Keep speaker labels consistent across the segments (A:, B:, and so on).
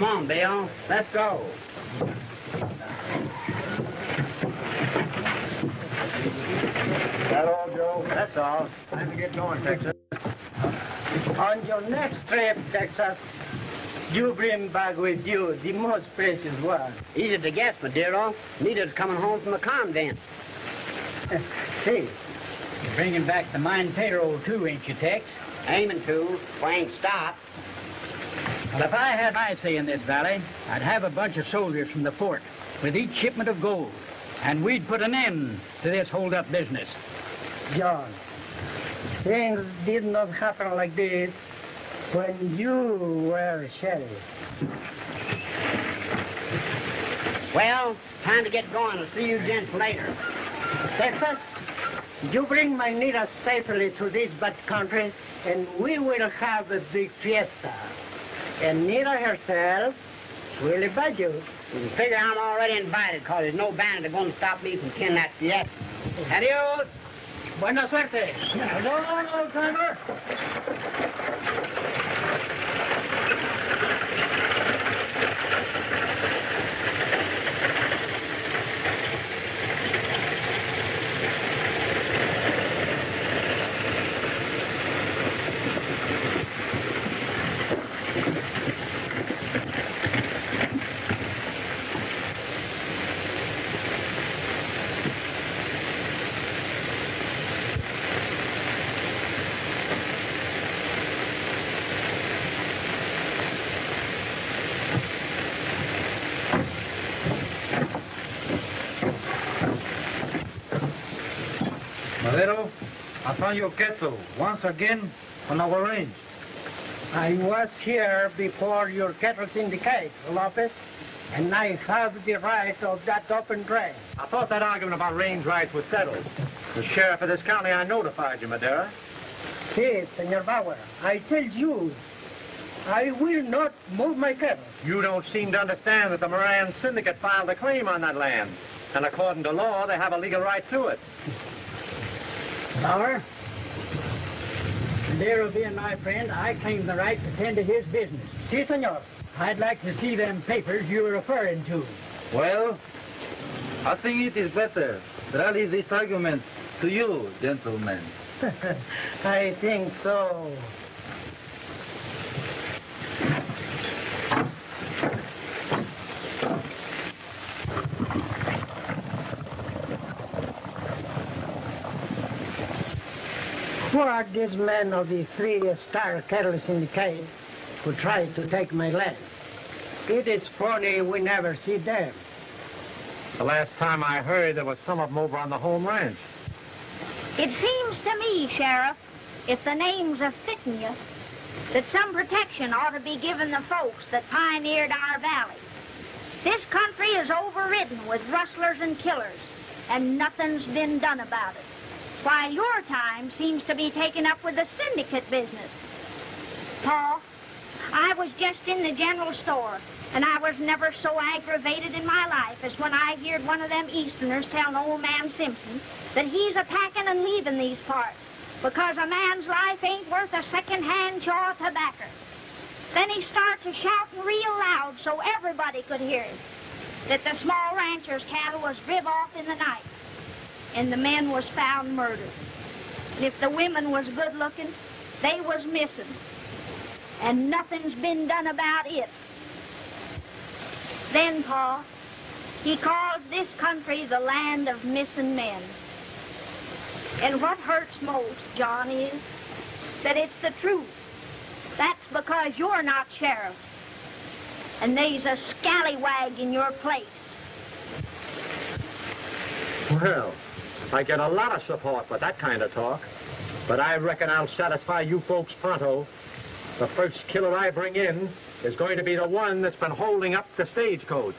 A: Come on, Bill. Let's go.
B: That all, Joe?
A: That's all.
B: Time to get going, Texas.
C: On your next trip, Texas, you bring back with you the most precious one.
A: Easy to guess, my dear-o. Nita's coming home from the convent.
C: See,
D: You're bringing back the mine payroll, too, ain't you, Tex?
A: Aiming to. We ain't stopped.
D: Well, if I had my say in this valley, I'd have a bunch of soldiers from the fort with each shipment of gold, and we'd put an end to this hold-up business.
C: John, things did not happen like this when you were sheriff.
A: Well, time to get going. I'll see you gents later.
C: Texas, you bring my Nita safely to this bad country, and we will have a big fiesta. And Nita herself will invite you.
A: You can figure I'm already invited, because there's no bandit going to stop me from kidnapping yet. Adios.
C: Buena suerte.
B: No, old-timer. Madero, I found your kettle once again on our range.
C: I was here before your cattle syndicate, Lopez, and I have the right of that open drain.
B: I thought that argument about range rights was settled. The sheriff of this county, I notified you, Madera.
C: See, Senor Bauer, I tell you, I will not move my cattle.
B: You don't seem to understand that the Moran Syndicate filed a claim on that land. And according to law, they have a legal right to it.
D: Bauer, Madero being my friend, I claim the right to tend to his business.
C: Si, senor.
D: I'd like to see them papers you were referring to.
E: Well, I think it is better that I leave this argument to you, gentlemen.
C: I think so. What these men of the 3-star cattle syndicate who try to take my land? It is funny we never see them.
B: The last time I heard, there was some of them over on the home ranch.
F: It seems to me, Sheriff, if the names are fitting you, that some protection ought to be given the folks that pioneered our valley. This country is overridden with rustlers and killers, and nothing's been done about it, while your time seems to be taken up with the syndicate business. Paul, I was just in the general store, and I was never so aggravated in my life as when I heard one of them Easterners telling old man Simpson that he's a-packing and leaving these parts because a man's life ain't worth a second-hand chaw of tobacco. Then he starts a-shouting real loud so everybody could hear him that the small rancher's cattle was driv off in the night, and the men was found murdered. And if the women was good-looking, they was missing, and nothing's been done about it. Then, Paul, he calls this country the land of missing men. And what hurts most, John, is that it's the truth. That's because you're not sheriff, and there's a scallywag in your place.
B: Well, I get a lot of support for that kind of talk, but I reckon I'll satisfy you folks pronto. The first killer I bring in is going to be the one that's been holding up the stagecoach.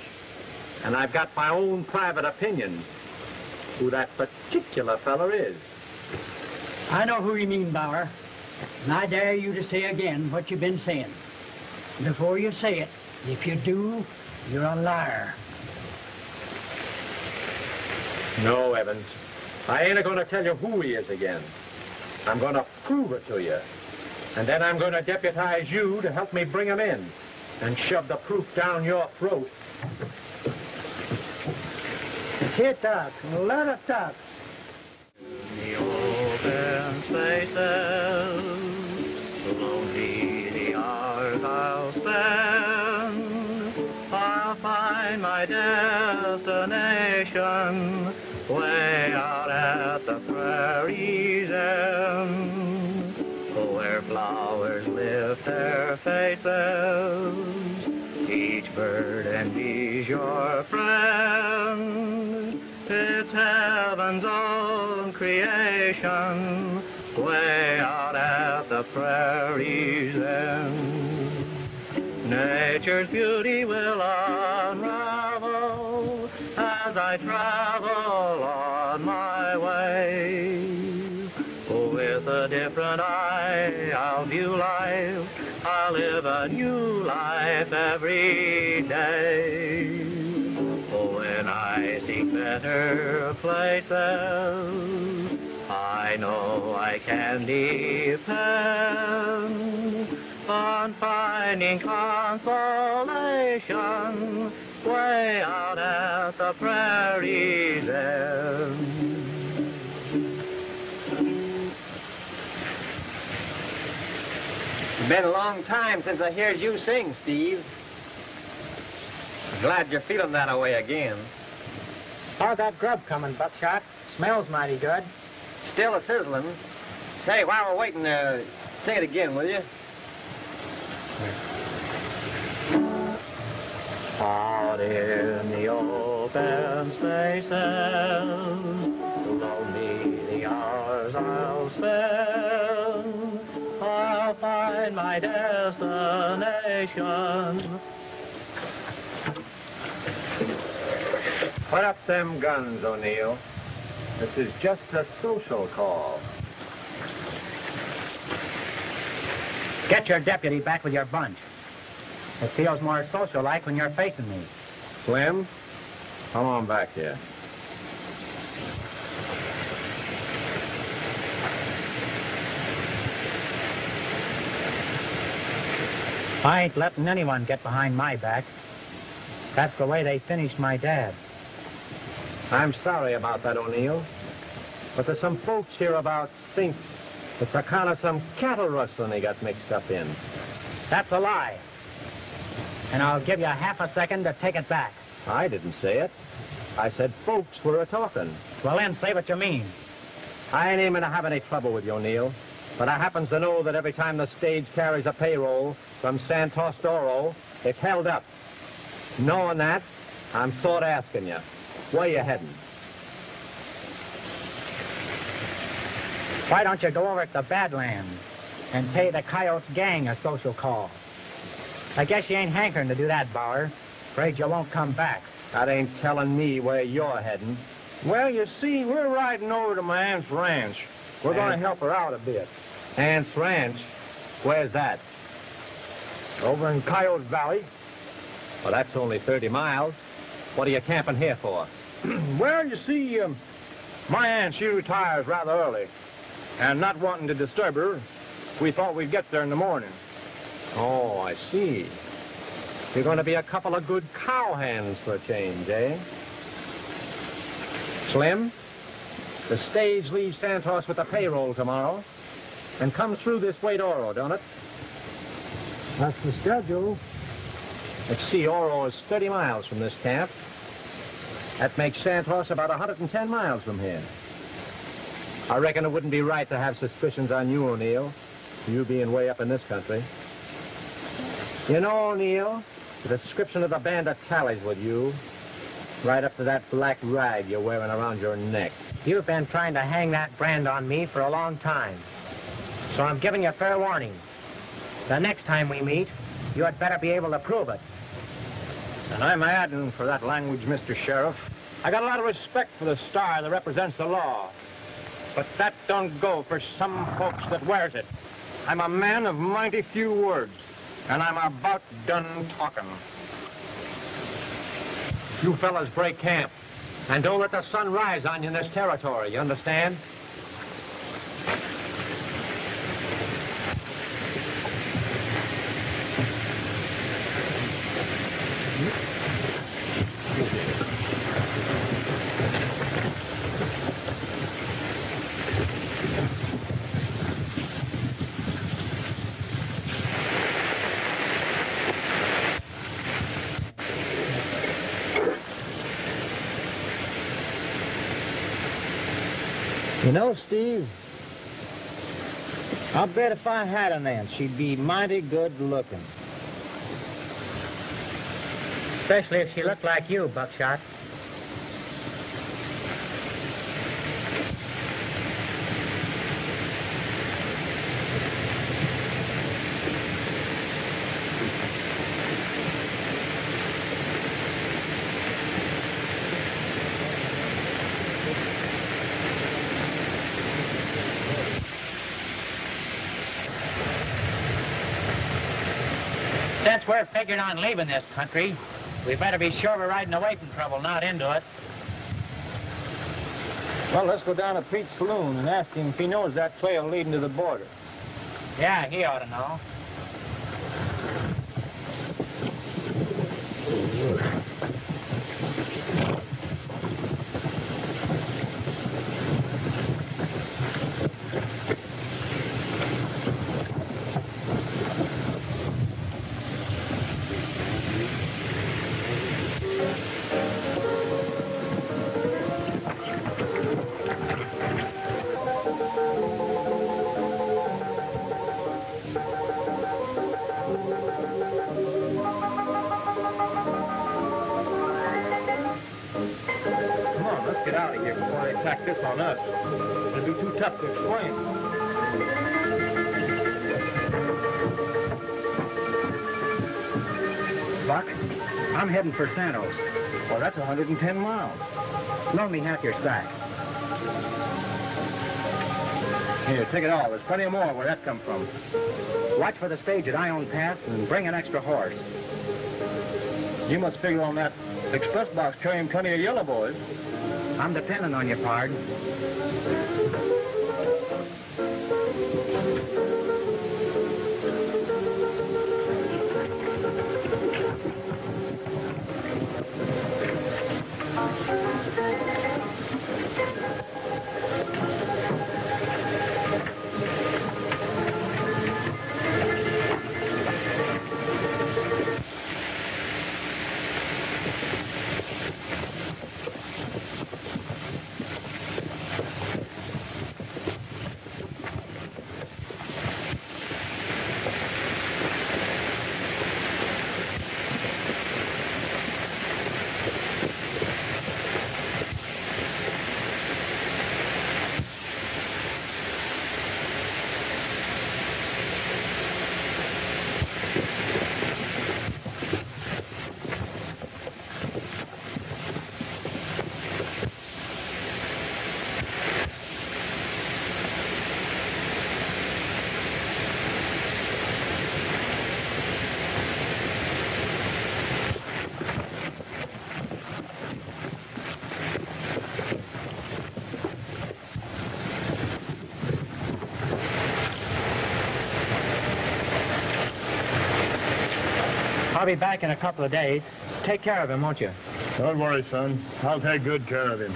B: And I've got my own private opinion who that particular fella is.
D: I know who you mean, Bauer, and I dare you to say again what you've been saying. Before you say it, if you do, you're a liar.
B: No, Evans. I ain't going to tell you who he is again. I'm going to prove it to you. And then I'm going to deputize you to help me bring him in. and shove the proof down your throat.
C: Here talk, a lot of talk.
G: The open spaces, lonely the hours I'll spend. I'll find my destination way out at the prairie's end, where flowers lift their faces, each bird and bee's your friend. It's heaven's own creation, way out at the prairie's end. Nature's beauty will unravel as I travel on my way. With a different eye, I'll view life. I'll live a new life every day. When I seek better places, I know I can depend on finding consolation way out at the prairie's end.
H: It's been a long time since I heard you sing, Steve. Glad you're feeling that way again.
C: How's that grub coming, Buckshot? Smells mighty good.
H: Still a sizzling. Say, while we're waiting, sing it again, will you?
G: Out in the open spaces, lonely the hours I'll spend. I'll find my destination.
B: Put up them guns, O'Neill. This is just a social call.
D: Get your deputy back with your bunch. It feels more social-like when you're facing me.
B: Slim, come on back here.
D: I ain't letting anyone get behind my back. That's the way they finished my dad.
B: I'm sorry about that, O'Neill. But there's some folks hereabouts think it's a kind of some cattle rustling they got mixed up in.
D: That's a lie. And I'll give you half a second to take it back.
B: I didn't say it. I said folks were a-talking.
D: Well, then, say what you mean.
B: I ain't aiming to have any trouble with you, O'Neill. But I happens to know that every time the stage carries a payroll from Santos to Oro, it's held up. Knowing that, I'm sort of asking you, where you heading?
D: Why don't you go over to the Badlands and pay the Coyotes gang a social call? I guess you ain't hankering to do that, Bauer. Afraid you won't come back.
B: That ain't telling me where you're heading.
I: Well, you see, we're riding over to my aunt's ranch. We're going to help her out a bit.
B: Aunt's Ranch? Where's that?
I: Over in Coyote Valley.
B: Well, that's only 30 miles. What are you camping here for?
I: Well, you see, my aunt, she retires rather early. And not wanting to disturb her, we thought we'd get there in the morning.
B: Oh, I see. You're going to be a couple of good cowhands for a change, eh? Slim, the stage leaves Santos with the payroll tomorrow and comes through this way to Oro, don't it?
C: That's the schedule.
B: Let's see, Oro is 30 miles from this camp. That makes Santos about 110 miles from here. I reckon it wouldn't be right to have suspicions on you, O'Neill, you being way up in this country. You know, O'Neill, the description of the bandit tallies with you, right up to that black rag you're wearing around your neck.
D: You've been trying to hang that brand on me for a long time. So I'm giving you fair warning. The next time we meet, you had better be able to prove it.
I: And I'm adding for that language, Mr. Sheriff. I got a lot of respect for the star that represents the law. But that don't go for some folks that wears it. I'm a man of mighty few words, and I'm about done talking.
B: You fellas break camp, and don't let the sun rise on you in this territory, you understand?
I: You know, Steve, I'll bet if I had an aunt, she'd be mighty good looking.
D: Especially if she looked like you, Buckshot. Since we're figured on leaving this country, we better be sure we're riding away from trouble, not into it.
I: Well, let's go down to Pete's saloon and ask him if he knows that trail leading to the border.
D: Yeah, he ought to know.
I: Get out of here before they tack this on us. It'll be too tough to explain.
J: Buck, I'm heading for Santos.
I: Well, that's 110 miles.
J: Loan me half your sack.
I: Here, take it all. There's plenty more where that come from.
J: Watch for the stage at Ione Pass and bring an extra horse.
I: You must figure on that express box carrying plenty of yellow boys.
J: I'm depending on you, pard.
I: I'll be back in a couple of days. Take care of him, won't you?
B: Don't worry, son. I'll take good care of him.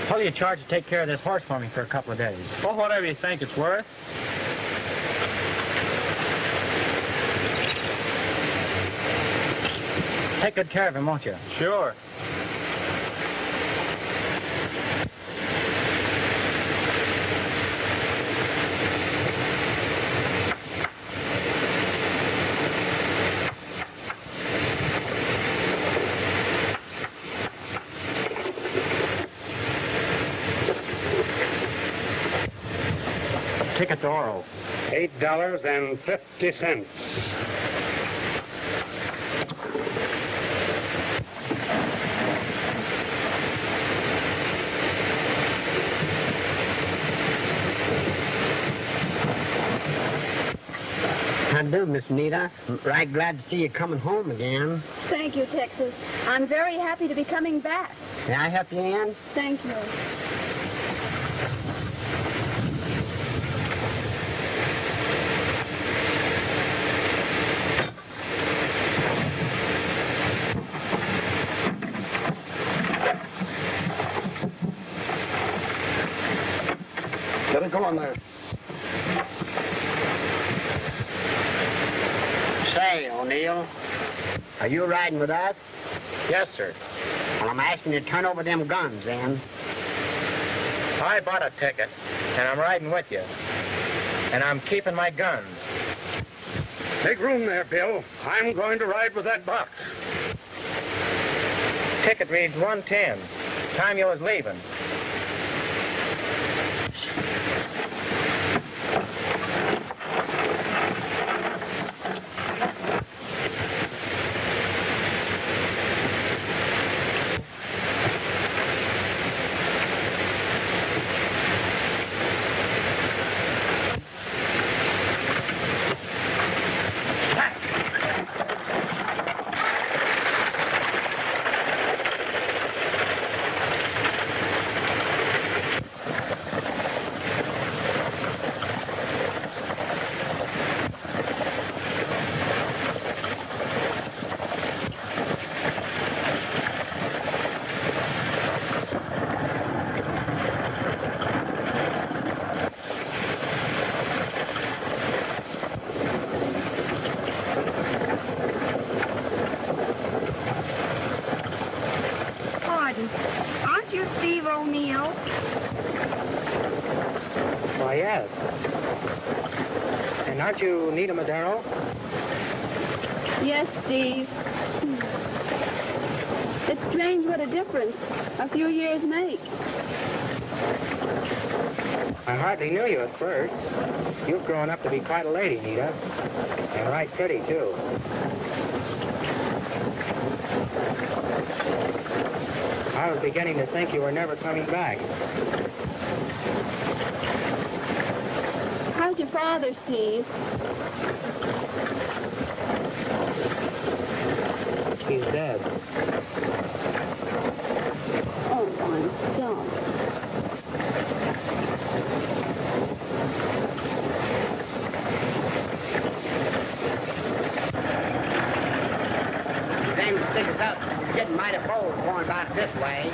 I: What do you charge to take care of this horse for me for a couple of days?
B: Well, whatever you think it's worth.
I: Take good care of him, won't you?
B: Sure. Ticket to Oro.
K: $8.50.
A: How do, Miss Nita? Right glad to see you coming home again.
L: Thank you, Texas. I'm very happy to be coming back.
A: Can I help you, Ann?
L: Thank you.
K: Let it go on there.
A: Say, O'Neill, are you riding with us?
I: Yes, sir.
A: Well, I'm asking you to turn over them guns, then.
I: I bought a ticket, and I'm riding with you. And I'm keeping my guns.
K: Take room there, Bill. I'm going to ride with that box.
I: Ticket reads 1:10. Time you was leaving.
L: Aren't you Steve O'Neill?
J: Why, yes. And aren't you Nita Madero?
L: Yes, Steve. It's strange what a difference a few years make.
J: I hardly knew you at first. You've grown up to be quite a lady, Nita. And right pretty, too. I was beginning to think you were never coming back.
L: How's your father, Steve?
J: He's dead.
L: Oh, I'm sorry.
A: Thing to stick us up. It's getting mighty bold going about this way.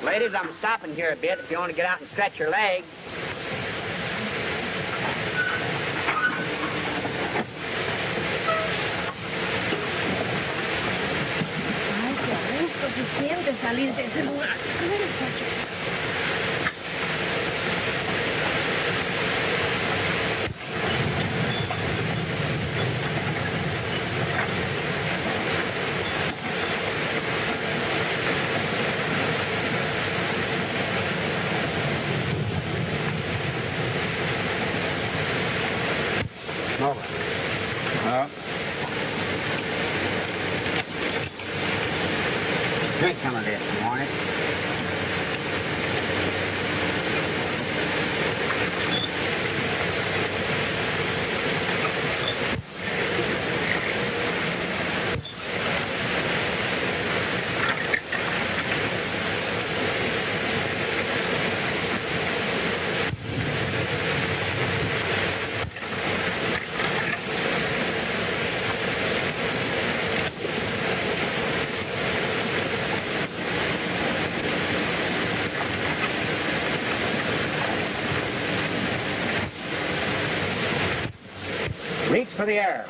A: Ladies, I'm stopping here a bit if you want to get out and stretch your legs.
F: Suficiente salir de ese lugar.
A: Drink some of this, you want it?
I: Reach for the air.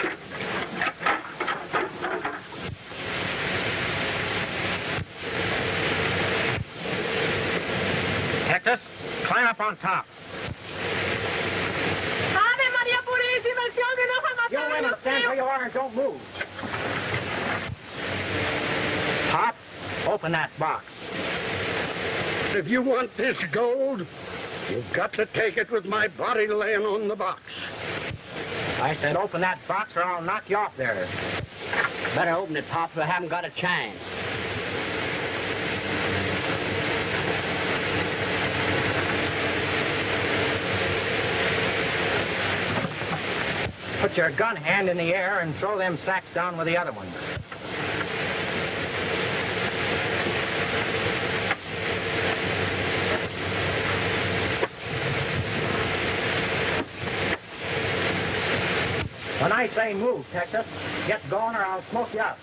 I: Cactus, climb up on top. You women, stand where you are and don't move. Pop, open that box.
K: If you want this gold, you've got to take it with my body laying on the box.
I: I said open that box or I'll knock you off there.
A: Better open it, Pop, I haven't got a chance.
I: Put your gun hand in the air and throw them sacks down with the other one. When I say move, Texas, get going or I'll smoke you up.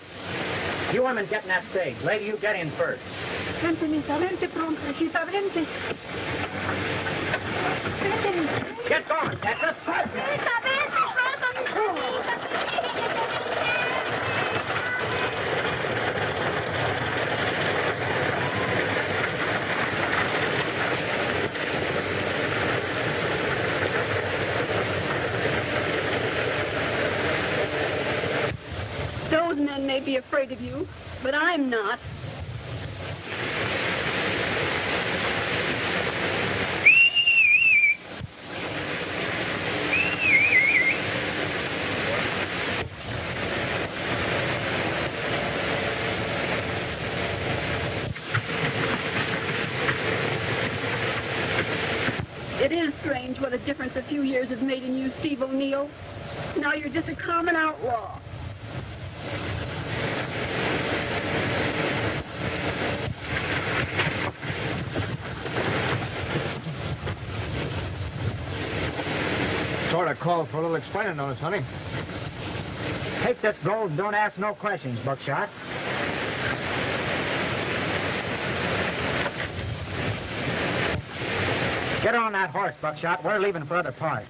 I: You women get in that stage. Lady, you get in first.
L: Vente, Nita, vente pronto, hijita, vente. Vente.
I: Get going, Texas.
L: Nita, vente pronto, Those men may be afraid of you, but I'm not. It is strange what a difference a few years has made in you, Steve O'Neill. Now you're just a common outlaw.
I: Sort of called for a little explaining notice, honey. Take this gold and don't ask no questions, Buckshot. Get on that horse, Buckshot. We're leaving for other parts.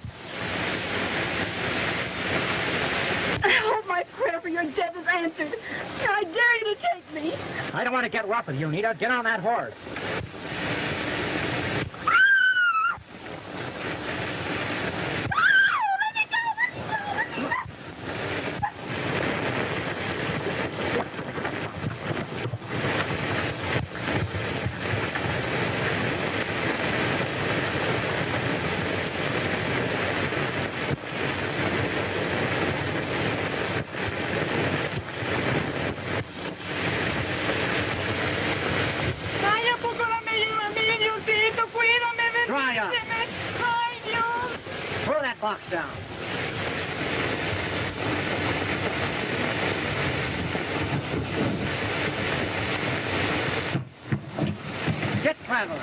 L: I hope my prayer for your death is answered. I dare you to take me.
I: I don't want to get rough with you, Nita. Get on that horse. Box down. Get traveling.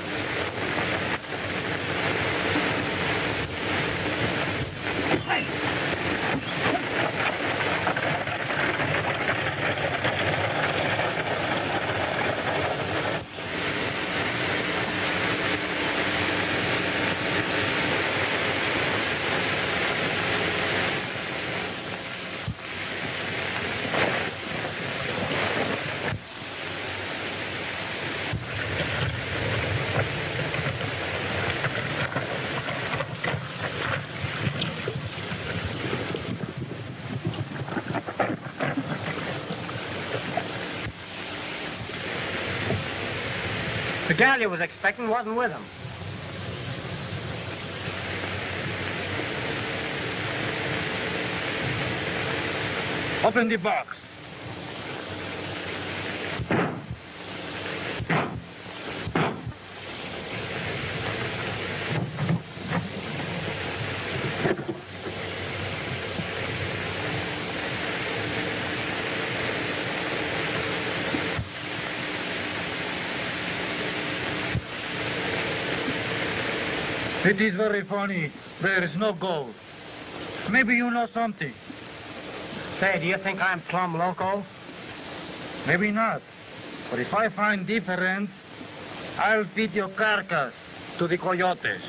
I: The gal you was expecting wasn't with him.
E: Open the box. It is very funny. There is no gold. Maybe you know something.
I: Say, do you think I'm plumb loco?
E: Maybe not. But if I find different, I'll feed your carcass to the coyotes.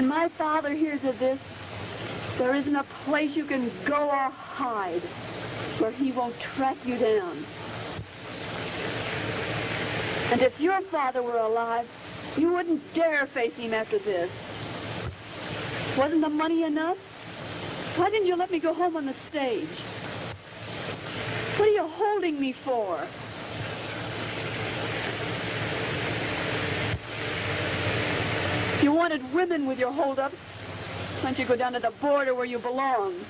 L: When my father hears of this, there isn't a place you can go or hide where he won't track you down. And if your father were alive, you wouldn't dare face him after this. Wasn't the money enough? Why didn't you let me go home on the stage? What are you holding me for? You wanted women with your hold-ups. Why don't you go down to the border where you belong?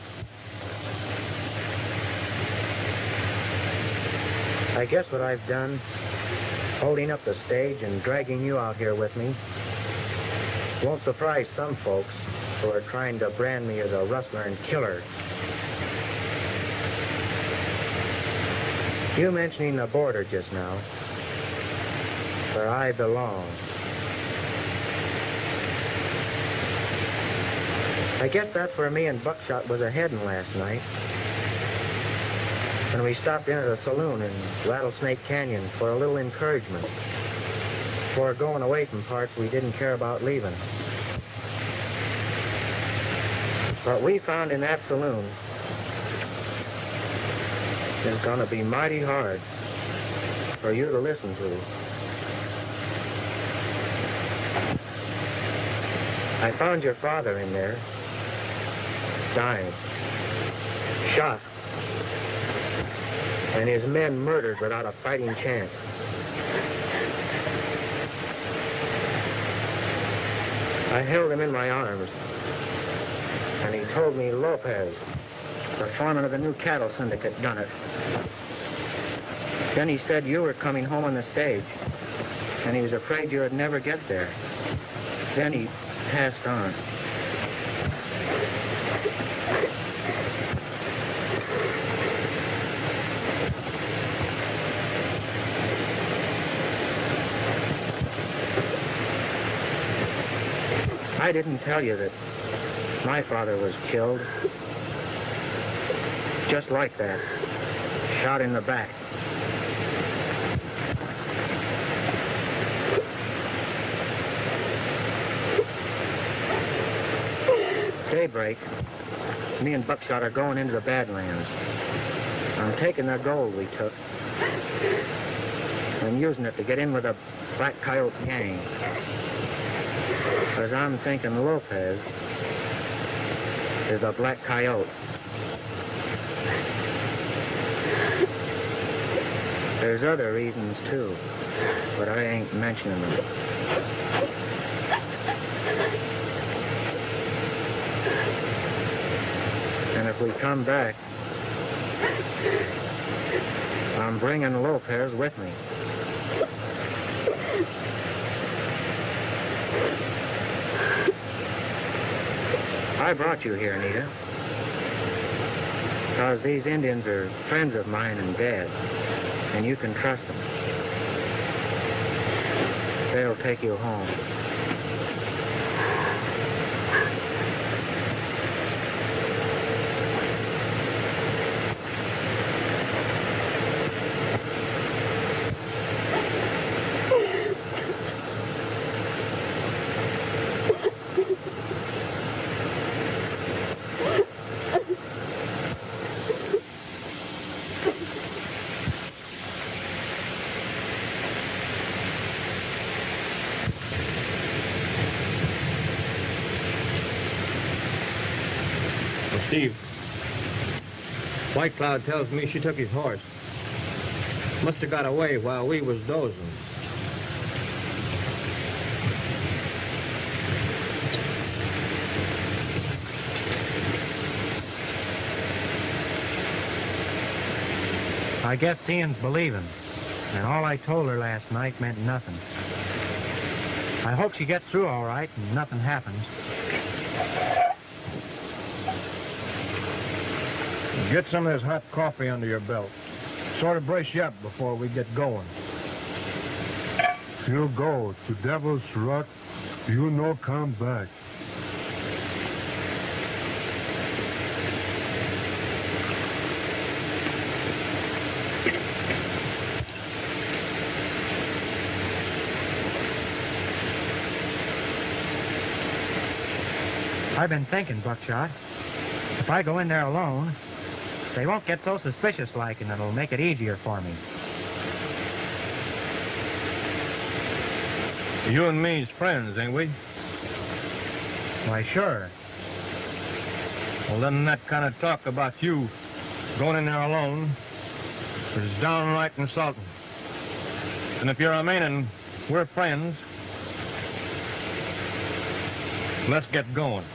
J: I guess what I've done, holding up the stage and dragging you out here with me, won't surprise some folks who are trying to brand me as a rustler and killer. You mentioning the border just now, where I belong. I guess that's where me and Buckshot was a-heading last night. When we stopped in at a saloon in Rattlesnake Canyon for a little encouragement before going away from parts we didn't care about leaving. What we found in that saloon is going to be mighty hard for you to listen to. I found your father in there, dying, shot, and his men murdered without a fighting chance. I held him in my arms, and he told me Lopez, the foreman of the new cattle syndicate, done it. Then he said you were coming home on the stage, and he was afraid you would never get there. Then he passed on. I didn't tell you that my father was killed just like that, shot in the back. Daybreak, me and Buckshot are going into the Badlands. I'm taking the gold we took and using it to get in with the Black Coyote gang. Because I'm thinking Lopez is a Black Coyote. There's other reasons, too, but I ain't mentioning them. And if we come back, I'm bringing Lopez with me. I brought you here, Nita, because these Indians are friends of mine and Dad, and you can trust them. They'll take you home.
I: Steve, White Cloud tells me she took his horse. Must have got away while we was dozing.
J: I guess seeing's believing, and all I told her last night meant nothing. I hope she gets through all right and nothing happens.
I: Get some of this hot coffee under your belt. Sort of brace you up before we get going.
K: You go to Devil's Rock, you no come back.
J: I've been thinking, Buckshot. If I go in there alone, they won't get so suspicious-like, and it'll make it easier for me.
I: You and me's friends, ain't we?
J: Why, sure.
I: Well, then that kind of talk about you going in there alone is downright insulting. And if you're a man and we're friends, let's get going.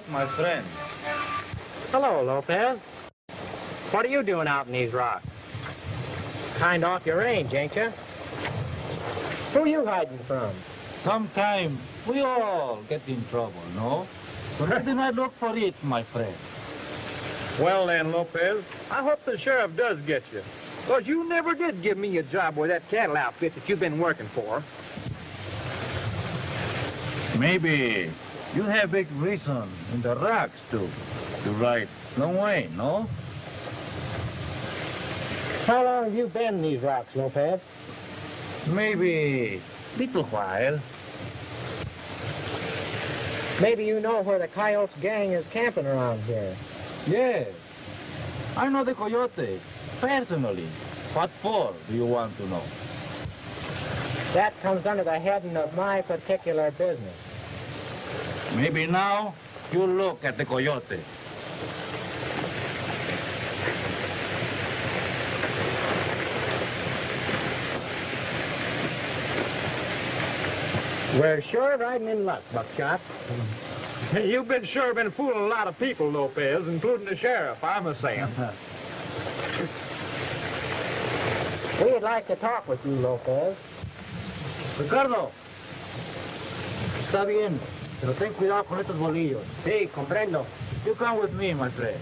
E: My friend.
J: Hello, Lopez. What are you doing out in these rocks? Kind off your range, ain't you? Who are you hiding from?
E: Sometime we all get in trouble, no? But I do not look for it, my friend.
I: Well then, Lopez, I hope the sheriff does get you. Because you never did give me a job with that cattle outfit that you've been working for.
E: Maybe you have big reason in the rocks to ride long way, no?
J: How long have you been in these rocks, Lopez?
E: Maybe little while.
J: Maybe you know where the Coyotes gang is camping around here.
E: Yes. I know the Coyote personally. What for, do you want to know?
J: That comes under the heading of my particular business.
E: Maybe now you look at the Coyote.
J: We're sure riding in luck, Buckshot.
I: You've been fooling a lot of people, Lopez, including the sheriff, I'm a-saying.
J: We'd like to talk with you, Lopez.
E: Ricardo, Está bien, pero ten cuidado con estos bolillos.
J: Sí, comprendo.
E: You come with me, my friend.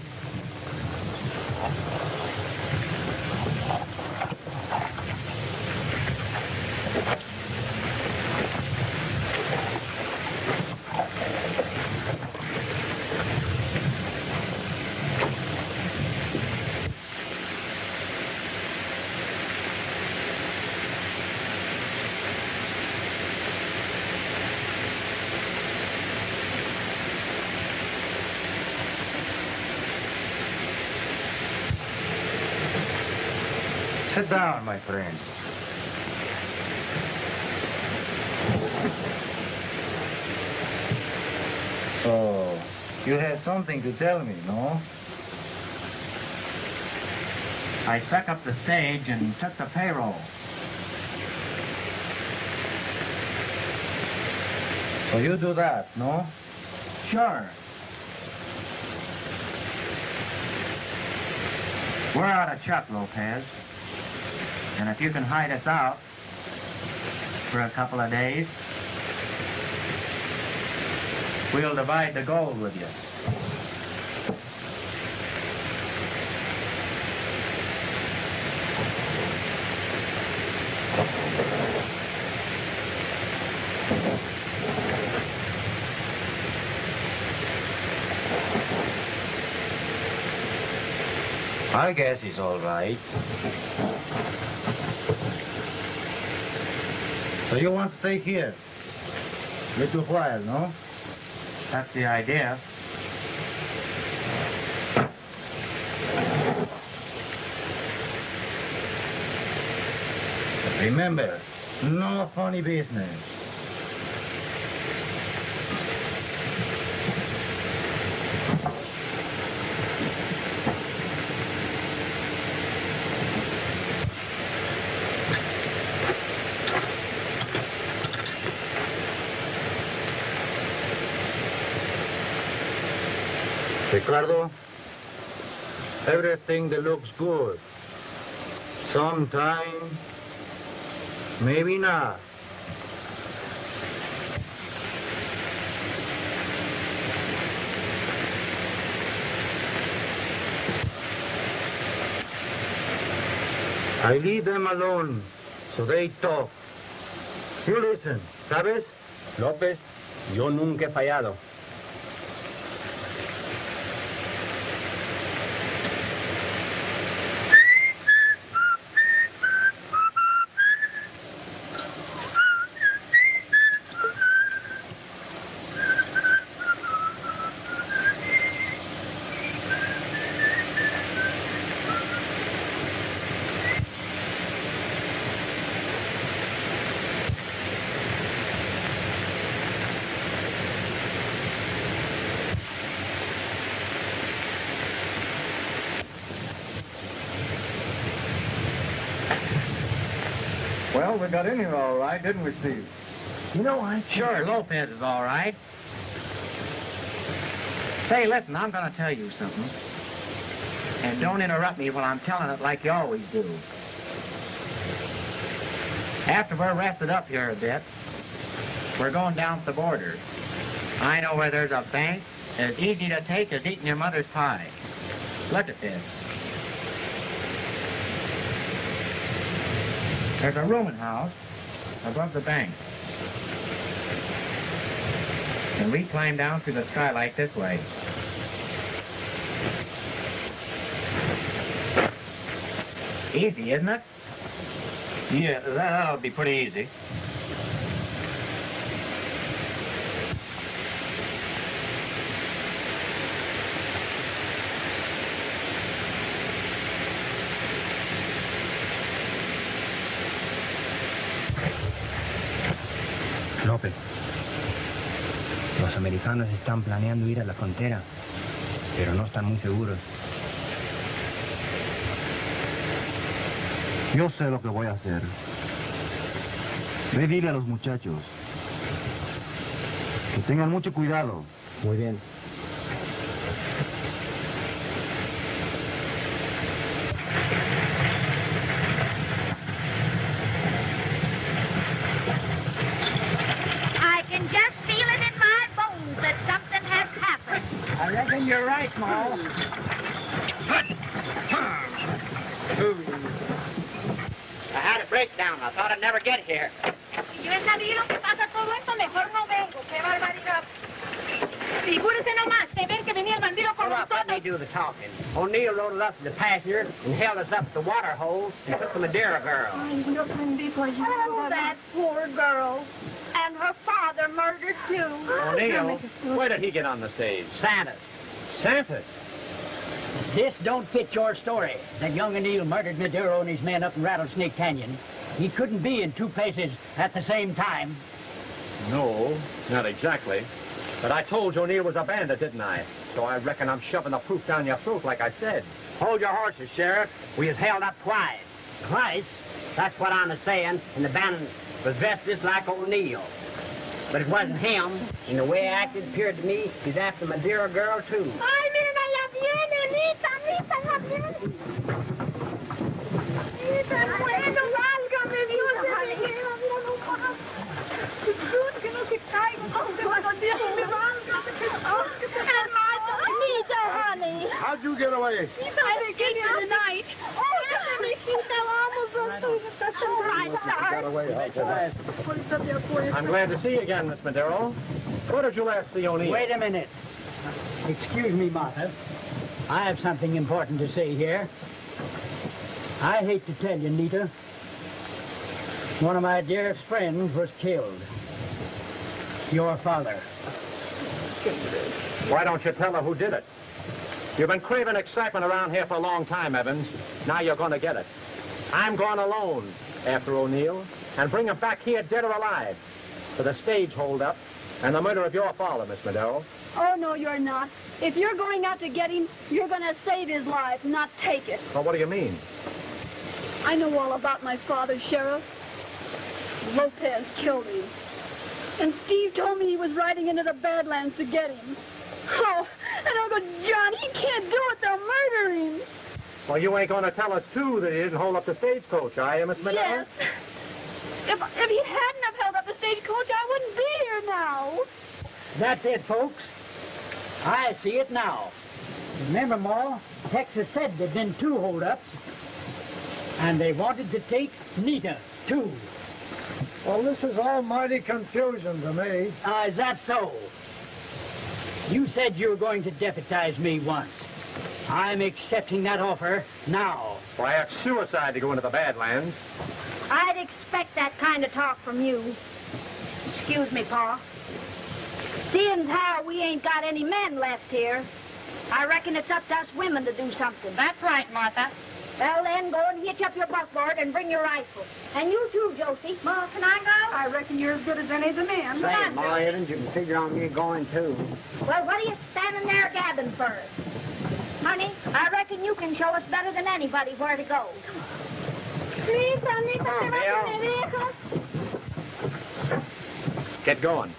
E: Sit down, my friend. So, you have something to tell me, no?
J: I stuck up the stage and took the payroll.
E: So you do that, no?
J: Sure. We're out of chuck, Lopez. And if you can hide us out for a couple of days, we'll divide the gold with you.
E: I guess he's all right. So you want to stay here? Little while, no?
J: That's the idea.
E: Remember, no funny business. Ricardo, everything that looks good. Sometime, maybe not. I leave them alone, so they talk. You listen, ¿sabes?
B: López, yo nunca he fallado.
E: Well, we got in here all right, didn't we, Steve?
J: You know, I'm sure Lopez is all right. Say, listen, I'm going to tell you something. And don't interrupt me while I'm telling it like you always do. After we're rested up here a bit, we're going down to the border. I know where there's a bank as easy to take as eating your mother's pie. Look at this. There's a rooming house above the bank. And we climb down through the skylight this way. Easy, isn't it?
E: Yeah, that'll be pretty easy.
J: López, los americanos están planeando ir a la frontera, pero no están muy seguros.
E: Yo sé lo que voy a hacer. Ve, dile a los muchachos que tengan mucho cuidado.
J: Muy bien.
F: I can just feel
D: I reckon you're right, Ma.
A: I had a breakdown. I thought I'd never get here.
F: Yo he sabido que pasa todo esto, mejor no vengo. ¡Qué barbaridad! Figúrese nomás, de ver que venía el bandido con
A: Well, let me
F: nosotros.
A: do the talking. O'Neill loaded us in the passenger and held us up at the water hole and took the Madeira girl.
L: Ay, Dios bendito, ayúdame.
F: Oh, that poor girl. And her father murdered too.
B: O'Neill, where did he get on the stage?
A: Santa's.
B: Santa's.
D: This don't fit your story. That young O'Neill murdered Maduro and his men up in Rattlesnake Canyon. He couldn't be in two places at the same time.
B: No, not exactly. But I told you O'Neill was a bandit, didn't I? So I reckon I'm shoving the proof down your throat like I said.
A: Hold your horses, Sheriff. We was held up twice.
D: Twice?
A: That's what I'm saying. And the bandit was dressed just like O'Neill. But it wasn't him. And the way he acted appeared to me he's after Madeira girl, too.
F: Ay, mira, ya viene, Nita, ya viene. Nita, bueno, válgame Dios de mi vida, mira, no más. Dios, que no se caiga, no se vaya, Dios, me válgame. Nita, honey.
K: How'd you get away?
F: Nita, I escaped in the night. Oh, Nita, vamos, that's all right,
K: Got away.
B: I'm glad to see you again, Miss Madero. Where did you last see O'Neill?
D: Wait a minute. Excuse me, Martha. I have something important to say here. I hate to tell you, Nita. One of my dearest friends was killed. Your father.
B: Why don't you tell her who did it? You've been craving excitement around here for a long time, Evans. Now you're going to get it. I'm going alone after O'Neill and bring him back here dead or alive for the stage holdup and the murder of your father, Miss Madero.
L: Oh, no, you're not. If you're going out to get him, you're going to save his life, not take it.
B: Well, what do you mean?
L: I know all about my father, Sheriff. Lopez killed him. And Steve told me he was riding into the Badlands to get him. Oh, and Uncle John, he can't do it. They'll murder him.
B: Well, you ain't going to tell us, too, that he didn't hold up the stagecoach, are you, Miss Madero?
L: Yes. If he hadn't have held up the stagecoach, I wouldn't be here now.
D: That's it, folks. I see it now. Remember, Ma, Texas said there'd been two holdups, and they wanted to take Nita, too.
K: Well, this is all mighty confusion to me.
D: Is that so? You said you were going to deputize me once. I'm accepting that offer now.
B: Why, it's suicide to go into the Badlands.
F: I'd expect that kind of talk from you. Excuse me, Pa. Seeing how we ain't got any men left here, I reckon it's up to us women to do something. That's right, Martha. Well, then, go and hitch up your buckboard and bring your rifle. And you too, Josie. Ma, can I go?
L: I reckon you're as good as any of the men.
A: Say, Ma Evans, you can figure on me going, too.
F: Well, what are you standing there gabbing for? Honey, I reckon you can show us better than anybody where to go.
B: Get going.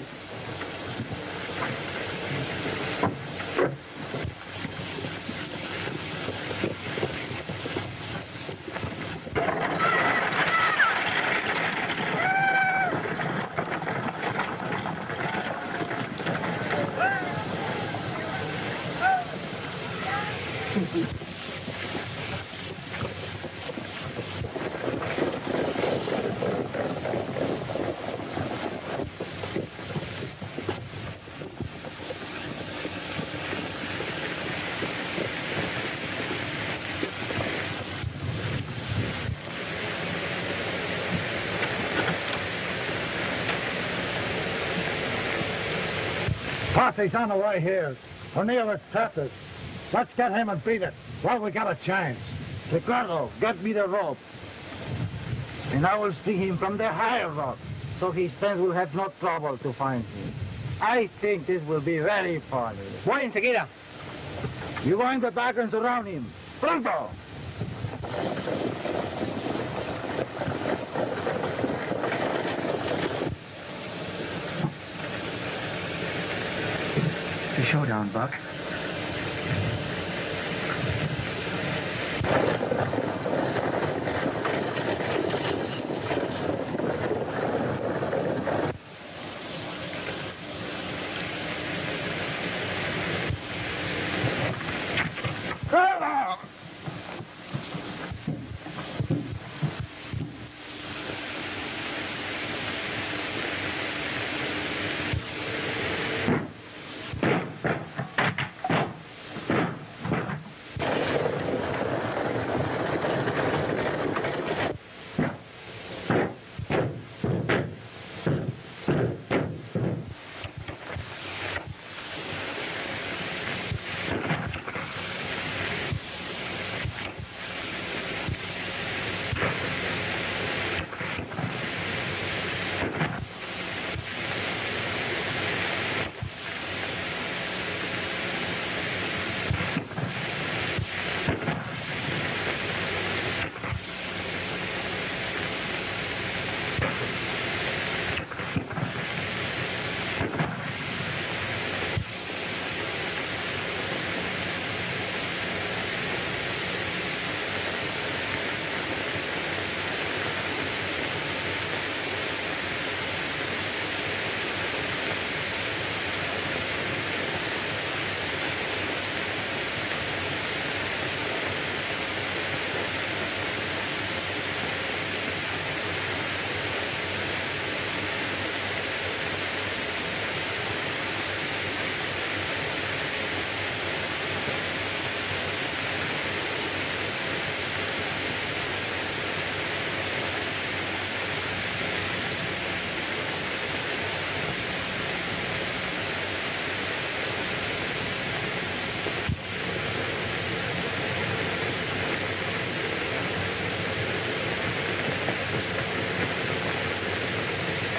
K: Posse's on the way here. O'Neill is Texas. Let's get him and beat it while we got a chance.
E: Ricardo, get me the rope. And I will see him from the higher rock, so his friends will have no trouble to find him. I think this will be very funny.
H: Voy enseguida.
E: You go in the back and surround him. Pronto!
J: The showdown, Buck.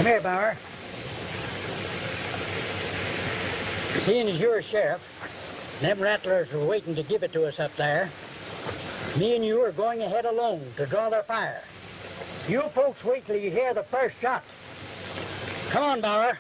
D: Come here, Bauer. Seeing as you're a sheriff, them rattlers are waiting to give it to us up there. Me and you are going ahead alone to draw their fire. You folks wait till you hear the first shot. Come on, Bauer.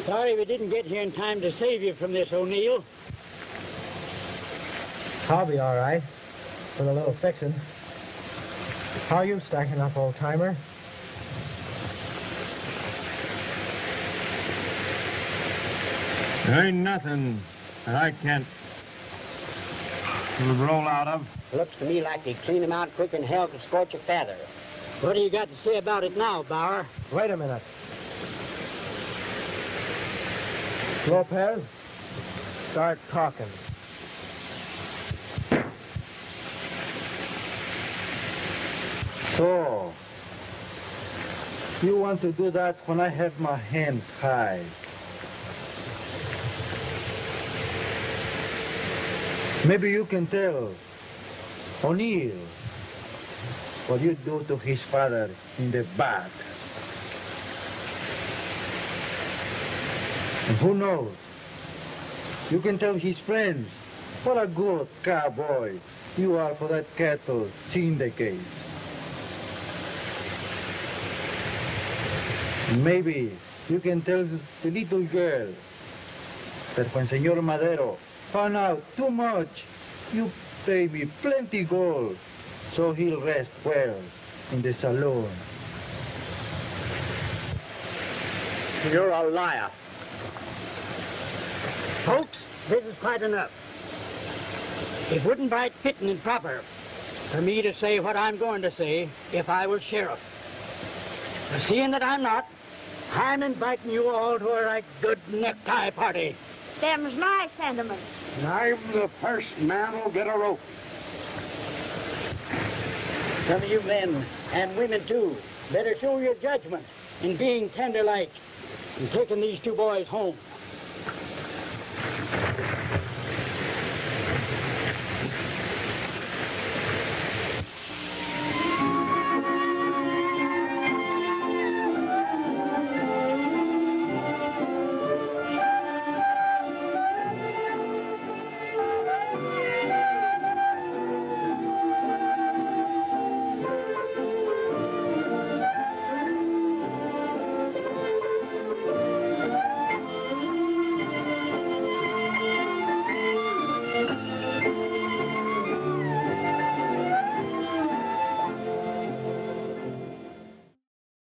D: Sorry we didn't get here in time to save you from this, O'Neill.
J: I'll be all right with a little fixing. How are you stacking up, old-timer?
I: There ain't nothing that I can't roll out of.
A: Looks to me like they clean him out quicker than hell could scorch a feather.
D: What do you got to say about it now, Bauer?
J: Wait a minute. Lopez, start talking.
E: So, you want to do that when I have my hands high. Maybe you can tell O'Neill what you do to his father in the back. And who knows? You can tell his friends what a good cowboy you are for that cattle syndicate. And maybe you can tell the little girl that when Senor Madero found out too much, you pay me plenty gold so he'll rest well in the saloon.
A: You're a liar.
D: Folks, this is quite enough. It wouldn't right fitting and proper for me to say what I'm going to say if I was sheriff. But seeing that I'm not, I'm inviting you all to a right good necktie party.
F: Them's my sentiments.
K: I'm the first man who'll get a rope.
D: Some of you men, and women too, better show your judgment in being tender-like and taking these two boys home.